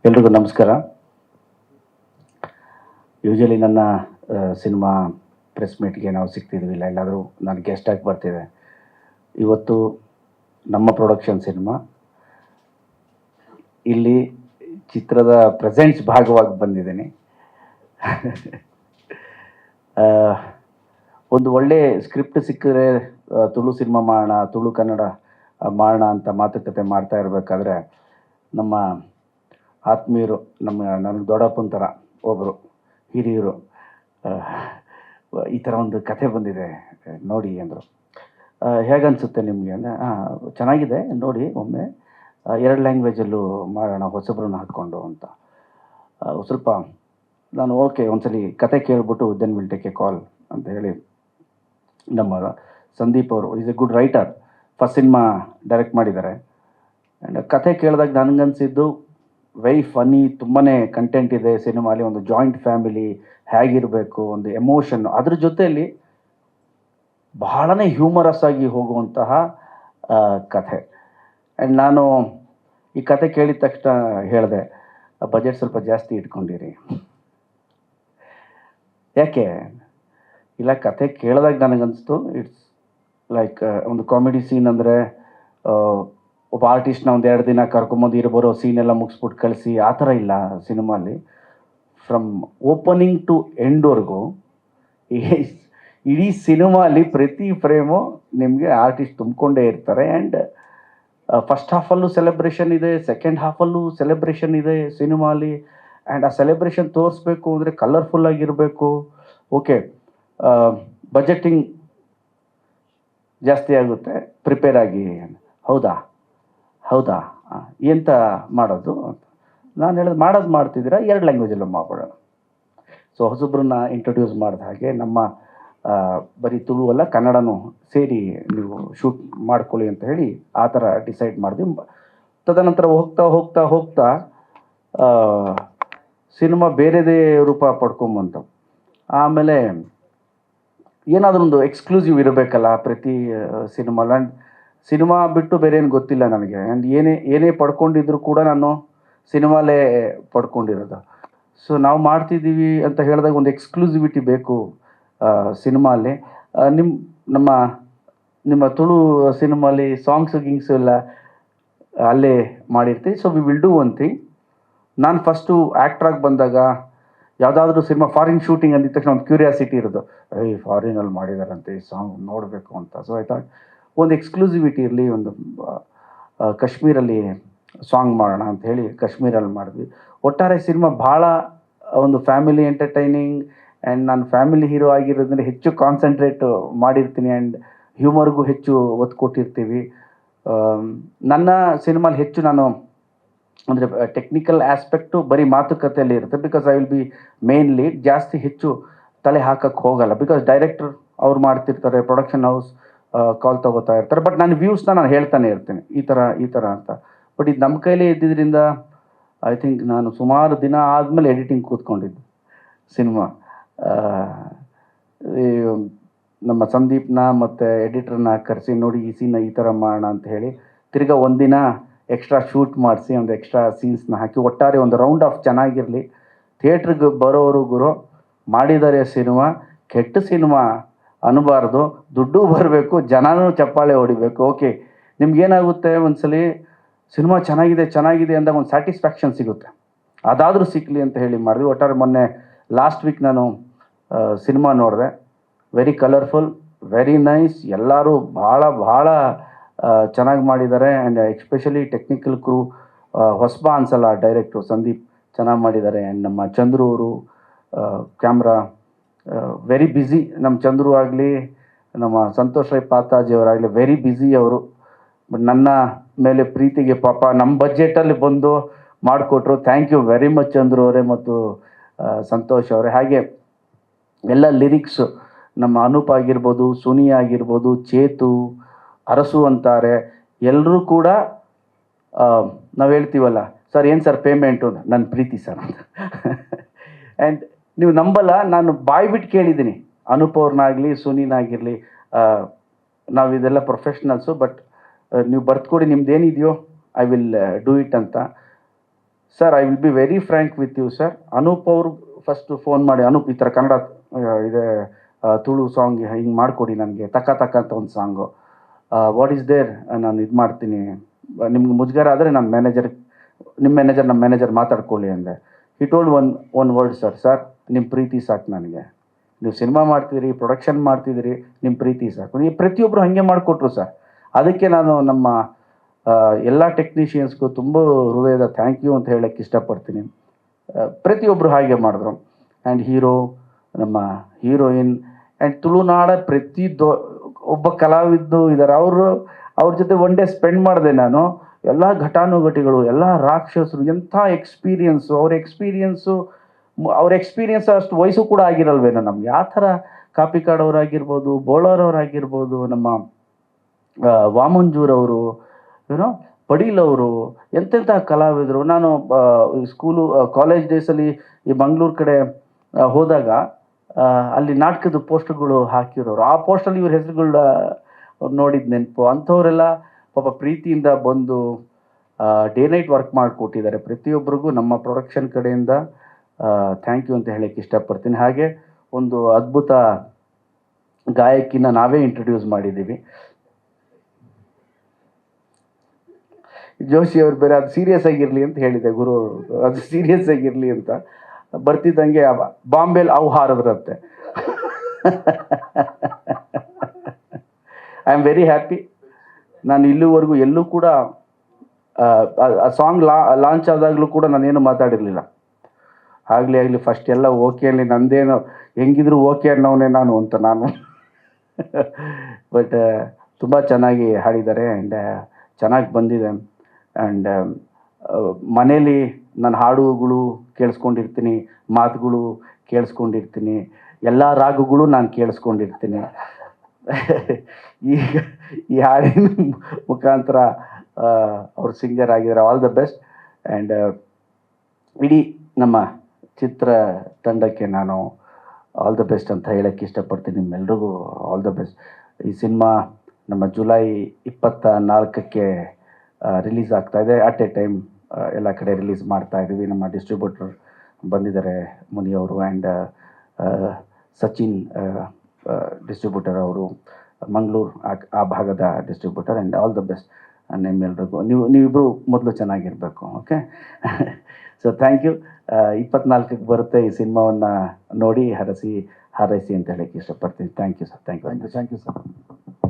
ಎಲ್ರಿಗೂ ನಮಸ್ಕಾರ. ಯೂಶಲಿ ನನ್ನ ಸಿನಿಮಾ ಪ್ರೆಸ್ ಮೀಟ್ಗೆ ನಾವು ಸಿಗ್ತಿದ್ವಿ, ಇಲ್ಲ ಎಲ್ಲಾದರೂ ನಾನು ಗೆಸ್ಟಾಗಿ ಬರ್ತಿದ್ದೆ. ಇವತ್ತು ನಮ್ಮ ಪ್ರೊಡಕ್ಷನ್ ಸಿನಿಮಾ ಇಲ್ಲಿ ಚಿತ್ರದ ಪ್ರೆಸೆಂಟ್ಸ್ ಭಾಗವಾಗಿ ಬಂದಿದ್ದೀನಿ. ಒಂದು ಒಳ್ಳೆ ಸ್ಕ್ರಿಪ್ಟ್ ಸಿಕ್ಕಿದ್ರೆ ತುಳು ಸಿನಿಮಾ ಮಾಡೋಣ, ತುಳು ಕನ್ನಡ ಮಾಡೋಣ ಅಂತ ಮಾತುಕತೆ ಮಾಡ್ತಾ ಇರಬೇಕಾದ್ರೆ ನಮ್ಮ ಆತ್ಮೀಯರು, ನನಗೆ ದೊಡ್ಡಪ್ಪನ ಥರ ಒಬ್ಬರು ಹಿರಿಯರು ಈ ಥರ ಒಂದು ಕಥೆ ಬಂದಿದೆ ನೋಡಿ ಅಂದರು. ಹೇಗನ್ಸುತ್ತೆ ನಿಮಗೆ ಅಂದರೆ, ಚೆನ್ನಾಗಿದೆ ನೋಡಿ ಒಮ್ಮೆ, 2 ಲ್ಯಾಂಗ್ವೇಜಲ್ಲೂ ಮಾಡೋಣ ಹೊಸಬ್ರನ್ನ ಹಾಕ್ಕೊಂಡು ಅಂತ. ಸ್ವಲ್ಪ ನಾನು ಓಕೆ ಒಂದ್ಸಲಿ ಕತೆ ಕೇಳಿಬಿಟ್ಟು ದೆನ್ ವಿಲ್ ಟೇಕ್ ಎ ಕಾಲ್ ಅಂತ ಹೇಳಿ, ನಮ್ಮ ಸಂದೀಪ್ ಅವರು is A good writer, first cinema direct ಮಾಡಿದ್ದಾರೆ. ಆ್ಯಂಡ್ ಕತೆ ಕೇಳಿದಾಗ ನನಗನ್ಸಿದ್ದು ವೆರಿ ಫನ್ನಿ, ತುಂಬಾ ಕಂಟೆಂಟ್ ಇದೆ ಸಿನಿಮಾಲಿ. ಒಂದು ಜಾಯಿಂಟ್ ಫ್ಯಾಮಿಲಿ ಹೇಗಿರಬೇಕು, ಒಂದು ಎಮೋಷನ್, ಅದ್ರ ಜೊತೆಯಲ್ಲಿ ಬಹಳನೇ ಹ್ಯೂಮರಸ್ ಆಗಿ ಹೋಗುವಂತಹ ಕಥೆ. ಆ್ಯಂಡ್ ನಾನು ಈ ಕತೆ ಕೇಳಿದ ತಕ್ಷಣ ಹೇಳಿದೆ, ಬಜೆಟ್ ಸ್ವಲ್ಪ ಜಾಸ್ತಿ ಇಟ್ಕೊಂಡಿರಿ. ಯಾಕೆ ಇಲ್ಲ, ಕತೆ ಕೇಳಿದಾಗ ನನಗನ್ನಿಸ್ತು ಇಟ್ಸ್ ಲೈಕ್ ಒಂದು ಕಾಮಿಡಿ ಸೀನ್ ಅಂದರೆ ಒಬ್ಬ ಆರ್ಟಿಸ್ಟ್ನ ಒಂದು 2 ದಿನ ಕರ್ಕೊಂಬಂದು ಬರೋ ಸೀನೆಲ್ಲ ಮುಗಿಸ್ಬಿಟ್ಟು ಕಳಿಸಿ ಆ ಥರ ಇಲ್ಲ ಸಿನಿಮಾಲಿ. ಫ್ರಮ್ ಓಪನಿಂಗ್ ಟು ಎಂಡ್ವರೆಗೂ ಇಡೀ ಸಿನಿಮಾಲಿ ಪ್ರತಿ ಫ್ರೇಮು ನಿಮಗೆ ಆರ್ಟಿಸ್ಟ್ ತುಂಬಿಕೊಂಡೇ ಇರ್ತಾರೆ. ಆ್ಯಂಡ್ ಫಸ್ಟ್ ಹಾಫಲ್ಲೂ ಸೆಲೆಬ್ರೇಷನ್ ಇದೆ, ಸೆಕೆಂಡ್ ಹಾಫಲ್ಲೂ ಸೆಲೆಬ್ರೇಷನ್ ಇದೆ ಸಿನಿಮಾಲಿ. ಆ್ಯಂಡ್ ಆ ಸೆಲೆಬ್ರೇಷನ್ ತೋರಿಸ್ಬೇಕು ಅಂದರೆ ಕಲರ್ಫುಲ್ಲಾಗಿರಬೇಕು. ಓಕೆ, ಬಜೆಟಿಂಗ್ ಜಾಸ್ತಿ ಆಗುತ್ತೆ, ಪ್ರಿಪೇರ್ ಆಗಿ. ಹೌದಾ ಹೌದಾ ಎಂತ ಮಾಡೋದು ಅಂತ ನಾನು ಹೇಳಿದೆ, ಮಾಡ್ತಿದ್ದೀರಾ 2 ಲ್ಯಾಂಗ್ವೇಜಲ್ಲೂ ಮಾಡ್ಬಿಡೋಣ. ಸೊ ಹೊಸಬ್ರನ್ನ ಇಂಟ್ರೊಡ್ಯೂಸ್ ಮಾಡಿದ ಹಾಗೆ ನಮ್ಮ ಬರೀ ತುಳು ಅಲ್ಲ ಕನ್ನಡನೂ ಸೇರಿ ನೀವು ಶೂಟ್ ಮಾಡ್ಕೊಳ್ಳಿ ಅಂತ ಹೇಳಿ ಆ ಥರ ಡಿಸೈಡ್ ಮಾಡಿದ್ವಿ. ತದನಂತರ ಹೋಗ್ತಾ ಹೋಗ್ತಾ ಹೋಗ್ತಾ ಸಿನಿಮಾ ಬೇರೆದೇ ರೂಪ ಪಡ್ಕೊಂಬಂತು. ಆಮೇಲೆ ಏನಾದರೂ ಒಂದು ಎಕ್ಸ್ಕ್ಲೂಸಿವ್ ಇರಬೇಕಲ್ಲ ಪ್ರತಿ ಸಿನಿಮಾ. ಆ್ಯಂಡ್ ಸಿನಿಮಾ ಬಿಟ್ಟು ಬೇರೆ ಏನು ಗೊತ್ತಿಲ್ಲ ನನಗೆ. ಆ್ಯಂಡ್ ಏನೇ ಪಡ್ಕೊಂಡಿದ್ರು ಕೂಡ ನಾನು ಸಿನಿಮಾಲೇ ಪಡ್ಕೊಂಡಿರೋದು. ಸೊ ನಾವು ಮಾಡ್ತಿದ್ದೀವಿ ಅಂತ ಹೇಳಿದಾಗ ಒಂದು ಎಕ್ಸ್ಕ್ಲೂಸಿವಿಟಿ ಬೇಕು ಸಿನಿಮಾಲಿ. ನಿಮ್ಮ ತುಳು ಸಿನಿಮಾಲಿ ಗಿಂಗ್ಸು ಎಲ್ಲ ಅಲ್ಲೇ ಮಾಡಿರ್ತೀವಿ. So we will do one thing. ನಾನು ಫಸ್ಟು ಆ್ಯಕ್ಟ್ರಾಗಿ ಬಂದಾಗ ಯಾವುದಾದ್ರೂ ಸಿನಿಮಾ ಫಾರಿನ್ ಶೂಟಿಂಗ್ ಅಂದಿದ ತಕ್ಷಣ ಒಂದು ಕ್ಯೂರಿಯಾಸಿಟಿ ಇರೋದು, ಫಾರಿನಲ್ಲಿ ಮಾಡಿದಾರಂತೆ ಈ ಸಾಂಗ್ ನೋಡಬೇಕು ಅಂತ. ಸೊ ಆಯ್ತಾ, ಒಂದು ಎಕ್ಸ್ಕ್ಲೂಸಿವಿಟಿ ಇರಲಿ, ಒಂದು ಕಾಶ್ಮೀರಲ್ಲಿ ಸಾಂಗ್ ಮಾಡೋಣ ಅಂತ ಹೇಳಿ ಕಾಶ್ಮೀರಲ್ಲಿ ಮಾಡಿದ್ವಿ. ಒಟ್ಟಾರೆ ಸಿನಿಮಾ ಭಾಳ ಒಂದು ಫ್ಯಾಮಿಲಿ ಎಂಟರ್ಟೈನಿಂಗ್. ಆ್ಯಂಡ್ ನಾನು ಫ್ಯಾಮಿಲಿ ಹೀರೋ ಆಗಿರೋದ್ರಿಂದ ಹೆಚ್ಚು ಕಾನ್ಸಂಟ್ರೇಟ್ ಮಾಡಿರ್ತೀನಿ. ಆ್ಯಂಡ್ ಹ್ಯೂಮರ್ಗೂ ಹೆಚ್ಚು ಒತ್ತು ಕೊಟ್ಟಿರ್ತೀವಿ. ನನ್ನ ಸಿನಿಮಾಲಿ ಹೆಚ್ಚು ನಾನು ಅಂದರೆ ಟೆಕ್ನಿಕಲ್ ಆಸ್ಪೆಕ್ಟು ಬರೀ ಮಾತುಕತೆಯಲ್ಲಿ ಇರುತ್ತೆ. Because I will B main lead. ಜಾಸ್ತಿ ಹೆಚ್ಚು ತಲೆ ಹಾಕಕ್ಕೆ ಹೋಗಲ್ಲ, ಬಿಕಾಸ್ ಡೈರೆಕ್ಟರ್ ಅವ್ರು ಮಾಡ್ತಿರ್ತಾರೆ, ಪ್ರೊಡಕ್ಷನ್ ಹೌಸ್ ಕಾಲ್ ತೊಗೋತಾ ಇರ್ತಾರೆ. ಬಟ್ ನಾನು ವ್ಯೂಸ್ನ ನಾನು ಹೇಳ್ತಾನೆ ಇರ್ತೀನಿ, ಈ ಥರ ಅಂತ. ಬಟ್ ಇದು ನಮ್ಮ ಕೈಲೇ ಇದ್ದಿದ್ದರಿಂದ ಐ ಥಿಂಕ್ ನಾನು ಸುಮಾರು ದಿನ ಆದಮೇಲೆ ಎಡಿಟಿಂಗ್ ಕೂತ್ಕೊಂಡಿದ್ದು ಸಿನಿಮಾ. ನಮ್ಮ ಸಂದೀಪ್ನ ಮತ್ತು ಎಡಿಟರ್ನ ಕರೆಸಿ, ನೋಡಿ ಈ ಸೀನ ಈ ಥರ ಮಾಡೋಣ ಅಂತ ಹೇಳಿ ತಿರ್ಗಾ ಒಂದಿನ ಎಕ್ಸ್ಟ್ರಾ ಶೂಟ್ ಮಾಡಿಸಿ ಒಂದು ಎಕ್ಸ್ಟ್ರಾ ಸೀನ್ಸ್ನ ಹಾಕಿ ಒಟ್ಟಾರೆ ಒಂದು ರೌಂಡ್ ಆಫ್ ಚೆನ್ನಾಗಿರಲಿ. ಥಿಯೇಟ್ರಿಗೆ ಬರೋವ್ರಿಗೂ ಮಾಡಿದ್ದಾರೆ ಸಿನಿಮಾ, ಕೆಟ್ಟ ಸಿನಿಮಾ ಅನ್ನಬಾರ್ದು, ದುಡ್ಡು ಬರಬೇಕು, ಜನನೂ ಚಪ್ಪಾಳೆ ಹೊಡಿಬೇಕು. ಓಕೆ, ನಿಮ್ಗೇನಾಗುತ್ತೆ ಒಂದ್ಸಲಿ ಸಿನಿಮಾ ಚೆನ್ನಾಗಿದೆ ಅಂದಾಗ ಒಂದು ಸ್ಯಾಟಿಸ್ಫ್ಯಾಕ್ಷನ್ ಸಿಗುತ್ತೆ, ಅದಾದರೂ ಸಿಕ್ಕಲಿ ಅಂತ ಹೇಳಿ ಮಾಡಿದ್ವಿ. ಒಟ್ಟಾರೆ ಮೊನ್ನೆ ಲಾಸ್ಟ್ ವೀಕ್ ನಾನು ಸಿನಿಮಾ ನೋಡಿದೆ. Very colourful, very nice. ಎಲ್ಲರೂ ಭಾಳ ಚೆನ್ನಾಗಿ ಮಾಡಿದ್ದಾರೆ. ಆ್ಯಂಡ್ ಎಸ್ಪೆಷಲಿ ಟೆಕ್ನಿಕಲ್ ಕ್ರೂ ಹೊಸಬ ಅನ್ಸಲ್ಲ, ಡೈರೆಕ್ಟ್ರು ಸಂದೀಪ್ ಚೆನ್ನಾಗಿ ಮಾಡಿದ್ದಾರೆ. ಆ್ಯಂಡ್ ನಮ್ಮ ಚಂದ್ರು ಅವರು ಕ್ಯಾಮ್ರಾ ವೆರಿ ಬ್ಯುಸಿ. ನಮ್ಮ ಚಂದ್ರು ಆಗಲಿ, ನಮ್ಮ ಸಂತೋಷ್ ರೈ ಪಾತಾಜಿಯವರಾಗಲಿ ವೆರಿ ಬ್ಯುಸಿ ಅವರು. ಬಟ್ ನನ್ನ ಮೇಲೆ ಪ್ರೀತಿಗೆ ಪಾಪ ನಮ್ಮ ಬಜೆಟಲ್ಲಿ ಬಂದು ಮಾಡಿಕೊಟ್ರು. Thank you very much Chandru ಅವರೇ ಮತ್ತು ಸಂತೋಷ್ ಅವರೇ. ಹಾಗೆ ಎಲ್ಲ ಲಿರಿಕ್ಸು ನಮ್ಮ ಅನೂಪ್ ಆಗಿರ್ಬೋದು, ಸುನಿ ಆಗಿರ್ಬೋದು, ಚೇತು, ಅರಸು ಅಂತಾರೆ, ಎಲ್ಲರೂ ಕೂಡ ನಾವು ಹೇಳ್ತೀವಲ್ಲ, ಸರ್ ಏನು ಸರ್ ಪೇಮೆಂಟು, ನನ್ನ ಪ್ರೀತಿ ಸರ್ ಅಂತ. ಆ್ಯಂಡ್ ನೀವು ನಂಬಲ್ಲ, ನಾನು ಬಾಯ್ಬಿಟ್ಟು ಕೇಳಿದ್ದೀನಿ ಅನೂಪ್ ಅವ್ರನ್ನಾಗಲಿ ಸುನಿನಾಗಿರಲಿ, ನಾವು ಇದೆಲ್ಲ ಪ್ರೊಫೆಷ್ನಲ್ಸು, ಬಟ್ ನೀವು ಬರ್ತ್ಕೊಡಿ ನಿಮ್ದೇನಿದೆಯೋ ಐ ವಿಲ್ ಡೂ ಇಟ್ ಅಂತ. Sir I will be very frank with you sir. Anoop ಅವರು ಫಸ್ಟು ಫೋನ್ ಮಾಡಿ, ಅನೂಪ್ ಈ ಥರ ಕನ್ನಡ ಇದೆ ತುಳು ಸಾಂಗ್ ಹಿಂಗೆ ಮಾಡಿಕೊಡಿ ನನಗೆ, ತಕ್ಕ ತಕ್ಕ ಅಂತ ಒಂದು ಸಾಂಗು, ವಾಟ್ ಈಸ್ ದೇರ್, ನಾನು ಇದು ಮಾಡ್ತೀನಿ, ನಿಮ್ಗೆ ಮುಜುಗರ ಆದರೆ ನನ್ನ ನಿಮ್ಮ ನಮ್ಮ ಮ್ಯಾನೇಜರ್ ಮಾತಾಡ್ಕೊಳ್ಳಿ ಅಂದೆ. He told one word sir ನಿಮ್ಮ ಪ್ರೀತಿ ಸಾಕು ನನಗೆ. ನೀವು ಸಿನಿಮಾ ಮಾಡ್ತಿದ್ದೀರಿ, ಪ್ರೊಡಕ್ಷನ್ ಮಾಡ್ತಿದ್ದೀರಿ, ನಿಮ್ಮ ಪ್ರೀತಿ ಸಾಕು. ನೀವು ಪ್ರತಿಯೊಬ್ಬರು ಹಾಗೆ ಮಾಡಿಕೊಟ್ರು ಸರ್. ಅದಕ್ಕೆ ನಾನು ನಮ್ಮ ಎಲ್ಲ ಟೆಕ್ನಿಷಿಯನ್ಸ್ಗೂ ತುಂಬ ಹೃದಯದ ಥ್ಯಾಂಕ್ ಯು ಅಂತ ಹೇಳೋಕ್ಕೆ ಇಷ್ಟಪಡ್ತೀನಿ. ಪ್ರತಿಯೊಬ್ಬರು ಹಾಗೆ ಮಾಡಿದ್ರು. ಆ್ಯಂಡ್ ಹೀರೋ, ನಮ್ಮ ಹೀರೋಯಿನ್, ಆ್ಯಂಡ್ ತುಳುನಾಡ ಒಬ್ಬ ಕಲಾವಿದರು ಇದ್ದಾರೆ, ಅವ್ರ ಜೊತೆ ಒನ್ ಡೇ ಸ್ಪೆಂಡ್ ಮಾಡಿದೆ ನಾನು. ಎಲ್ಲ ಘಟಾನುಘಟಿಗಳು, ಎಲ್ಲ ರಾಕ್ಷಸರು, ಎಂಥ ಎಕ್ಸ್ಪೀರಿಯನ್ಸು. ಅವ್ರ ಎಕ್ಸ್ಪೀರಿಯನ್ಸ್ ಅಷ್ಟು ವಯಸ್ಸು ಕೂಡ ಆಗಿರಲ್ವೇನೋ ನಮ್ಗೆ. ಆ ಥರ ಕಾಪಿಕಾಡವರಾಗಿರ್ಬೋದು, ಬೋಳಾರವರಾಗಿರ್ಬೋದು, ನಮ್ಮ ವಾಮಂಜೂರವರು, ಏನೋ ಪಡೀಲವರು, ಎಂತೆಂಥ ಕಲಾವಿದರು. ನಾನು ಕಾಲೇಜ್ ಡೇಸಲ್ಲಿ ಈ ಮಂಗಳೂರು ಕಡೆ ಹೋದಾಗ ಅಲ್ಲಿ ನಾಟಕದ ಪೋಸ್ಟ್ಗಳು ಹಾಕಿರೋರು, ಆ ಪೋಸ್ಟಲ್ಲಿ ಇವ್ರ ಹೆಸರುಗಳನ್ನ ನೋಡಿದ ನೆನಪು. ಅಂಥವರೆಲ್ಲ ಪಾಪ ಪ್ರೀತಿಯಿಂದ ಬಂದು ಡೇ ನೈಟ್ ವರ್ಕ್ ಮಾಡಿಕೊಟ್ಟಿದ್ದಾರೆ. ಪ್ರತಿಯೊಬ್ಬರಿಗೂ ನಮ್ಮ ಪ್ರೊಡಕ್ಷನ್ ಕಡೆಯಿಂದ ಥ್ಯಾಂಕ್ ಯು ಅಂತ ಹೇಳೋಕ್ಕೆ ಇಷ್ಟಪಡ್ತೀನಿ. ಹಾಗೆ ಒಂದು ಅದ್ಭುತ ಗಾಯಕಿನ ನಾವೇ ಇಂಟ್ರೊಡ್ಯೂಸ್ ಮಾಡಿದ್ದೀವಿ, ಜೋಶಿ ಅವ್ರು. ಬೇರೆ ಅದು ಸೀರಿಯಸ್ ಆಗಿರಲಿ ಅಂತ ಹೇಳಿದೆ ಗುರು, ಅದು ಸೀರಿಯಸ್ ಆಗಿರಲಿ ಅಂತ. ಬರ್ತಿದ್ದಂಗೆ ಬಾಂಬೆಲಿ ಅವು ಹಾರಿದ್ರಂತೆ. I am very happy. ನಾನು ಇಲ್ಲಿವರೆಗೂ ಎಲ್ಲೂ ಕೂಡ ಆ ಸಾಂಗ್ ಲಾಂಚ್ ಆದಾಗಲೂ ಕೂಡ ನಾನೇನು ಮಾತಾಡಿರಲಿಲ್ಲ. ಆಗಲಿ ಫಸ್ಟ್ ಎಲ್ಲ ಓಕೆ ಅಲ್ಲಿ, ನಂದೇನು ಹೆಂಗಿದ್ರು ಓಕೆ ಅನ್ನೋನೇ ನಾನು ಅಂತ ನಾನು. ಬಟ್ ತುಂಬ ಚೆನ್ನಾಗಿ ಹಾಡಿದ್ದಾರೆ ಆ್ಯಂಡ್ ಚೆನ್ನಾಗಿ ಬಂದಿದೆ. ಆ್ಯಂಡ್ ಮನೇಲಿ ನಾನು ಹಾಡುಗಳು ಕೇಳಿಸ್ಕೊಂಡಿರ್ತೀನಿ, ಮಾತುಗಳು ಕೇಳಿಸ್ಕೊಂಡಿರ್ತೀನಿ, ಎಲ್ಲ ರಾಗಗಳು ನಾನು ಕೇಳಿಸ್ಕೊಂಡಿರ್ತೀನಿ. ಈಗ ಈ ಹಾಡಿನ ಮುಖಾಂತರ ಅವ್ರು ಸಿಂಗರ್ ಆಗಿದ್ದಾರೆ. All the best. ಆ್ಯಂಡ್ ಇಡೀ ನಮ್ಮ ಚಿತ್ರ ತಂಡಕ್ಕೆ ನಾನು ಆಲ್ ದ ಬೆಸ್ಟ್ ಅಂತ ಹೇಳೋಕ್ಕೆ ಇಷ್ಟಪಡ್ತೀನಿ. ನಿಮ್ಮೆಲ್ರಿಗೂ ಆಲ್ ದ ಬೆಸ್ಟ್. ಈ ಸಿನಿಮಾ ನಮ್ಮ ಜುಲೈ 24ಕ್ಕೆ ರಿಲೀಸ್ ಆಗ್ತಾಯಿದೆ. ಅಟ್ ಎ ಟೈಮ್ ಎಲ್ಲ ಕಡೆ ರಿಲೀಸ್ ಮಾಡ್ತಾಯಿದ್ದೀವಿ. ನಮ್ಮ ಡಿಸ್ಟ್ರಿಬ್ಯೂಟರ್ ಬಂದಿದ್ದಾರೆ, ಮುನಿಯವರು, ಆ್ಯಂಡ್ ಸಚಿನ್ ಡಿಸ್ಟ್ರಿಬ್ಯೂಟರ್ ಅವರು, ಮಂಗಳೂರು ಆ ಭಾಗದ distributor. And all the best ನಿಮ್ಮೆಲ್ರಿಗೂ. ನೀವಿಬ್ಬರು ಮೊದಲು ಚೆನ್ನಾಗಿರಬೇಕು. ಓಕೆ. So thank you. 24ಕ್ಕೆ ಬರುತ್ತೆ. ಈ ಸಿನಿಮಾವನ್ನು ನೋಡಿ ಹಾರೈಸಿ ಅಂತ ಹೇಳೋಕ್ಕೆ ಇಷ್ಟಪಡ್ತೀನಿ. Thank you sir. Thank you sir.